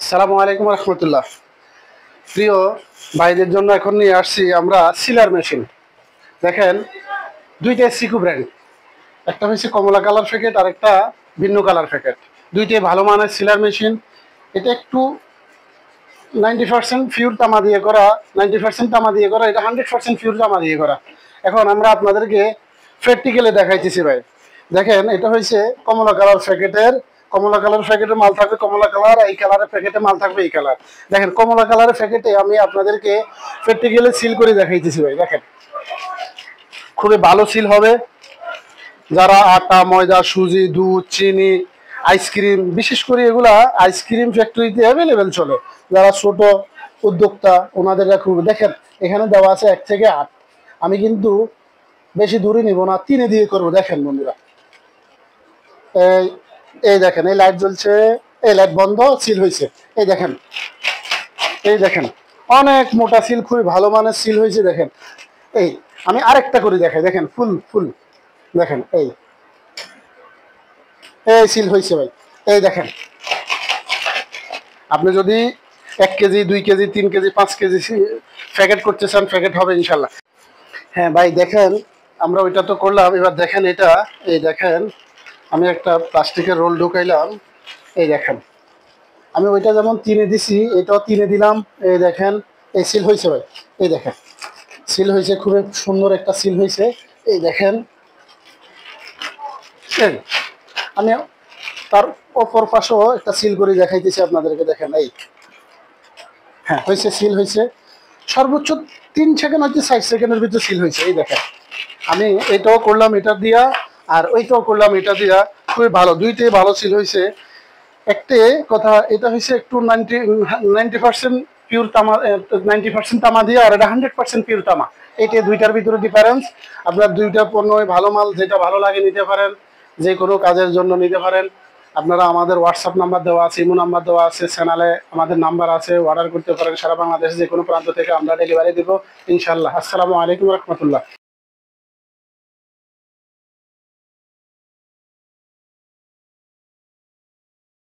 আসসালামু আলাইকুম রহমতুল্লাহ। প্রিয় ভাইদের জন্য এখন নিয়ে আসছি আমরা সিলার মেশিন। দেখেন, দুইটাই সিকু ব্র্যান্ড, একটা হচ্ছে কমলা কালার প্যাকেট আর একটা ভিন্ন কালার প্যাকেট। দুইটাই ভালো মানের সিলার মেশিন। এটা একটু 90% পিওর তামা দিয়ে করা, 90% তামা দিয়ে করা, এটা 100% পিওর তামা দিয়ে করা। এখন আমরা আপনাদেরকে প্র্যাকটিক্যালি দেখাইতেছি ভাই। দেখেন, এটা হচ্ছে কমলা কালার প্যাকেটের মাল থাকবে কমলা কালার, এই কালারের প্যাকেটে মাল থাকবে এই কালার। দেখেন, কমলা কালারের প্যাকেটে আমি আপনাদেরকে প্র্যাকটিক্যালি সিল করে দেখাইতেছি ভাই। দেখেন, খুবই ভালো সিল হবে। যারা আটা, ময়দা, সুজি, দুধ, চিনি, আইসক্রিম, বিশেষ করে এগুলা আইসক্রিম ফ্যাক্টরিতে অ্যাভেলেবেল চলে, যারা ছোট উদ্যোক্তা ওনাদের খুব। দেখেন, এখানে দেওয়া আছে 1 থেকে 8। আমি কিন্তু বেশি দূরে নিব না, 3 দিয়ে করবো। দেখেন বন্ধুরা, এই এই দেখেন, এই লাইট জ্বলছে, এই লাইট বন্ধ, সিল হয়েছে। এই দেখেন, এই দেখেন, অনেক মোটা সিল, খুবই ভালো মানের সিল হয়েছে। দেখেন, এই আমি আরেকটা করে দেখাই। দেখেন, ফুল ফুল দেখেন, এই এই সিল হয়েছে ভাই। এই দেখেন, আপনি যদি 1 KG, 2 KG, 3 KG, 5 KG packet করতে চান, প্যাকেট হবে ইনশাল্লাহ। হ্যাঁ ভাই, দেখেন, আমরা ওইটা তো করলাম। এবার দেখেন এটা, এই দেখেন, আমি একটা প্লাস্টিকের রোল ঢুকাইলাম। এই দেখেন, আমি ওইটা যেমন 3 দিছি, এটাও 3 দিলাম। এই দেখেন, এই সিল হয়েছে ভাই। এই দেখেন, সিল হয়েছে, খুবই সুন্দর একটা সিল হয়েছে। এই দেখেন, এই আমি তার অপর পাশেও একটা সিল করে দেখাইতেছি আপনাদেরকে। দেখেন, এই হ্যাঁ হয়েছে, সিল হয়েছে। সর্বোচ্চ 3 সেকেন্ড হচ্ছে 60 সেকেন্ডের ভিতরে সিল হয়েছে। এই দেখেন, আমি এটাও করলাম এটা দিয়া, আর ওইটাও করলাম এটা দিয়া। খুবই ভালো, দুইটাই ভালো সিল হয়েছে। একটা কথা, এটা হচ্ছে একটু 90% পিওর তামা, 90% তামা দিয়ে, আর এটা 100% পিওর তামা। এইটা দুইটার ভিতরে ডিফারেন্স। আপনার দুইটা পণ্য ভালো মাল, যেটা ভালো লাগে নিতে পারেন, যে কোনো কাজের জন্য নিতে পারেন। আপনারা আমাদের হোয়াটসঅ্যাপ নাম্বার দেওয়া আছে, ইমো নাম্বার দেওয়া আছে, চ্যানেলে আমাদের নাম্বার আছে, অর্ডার করতে পারেন। সারা বাংলাদেশে যে কোনো প্রান্ত থেকে আমরা ডেলিভারি দেবো ইনশাল্লাহ। আসসালামু আলাইকুম রহমতুল্লাহ।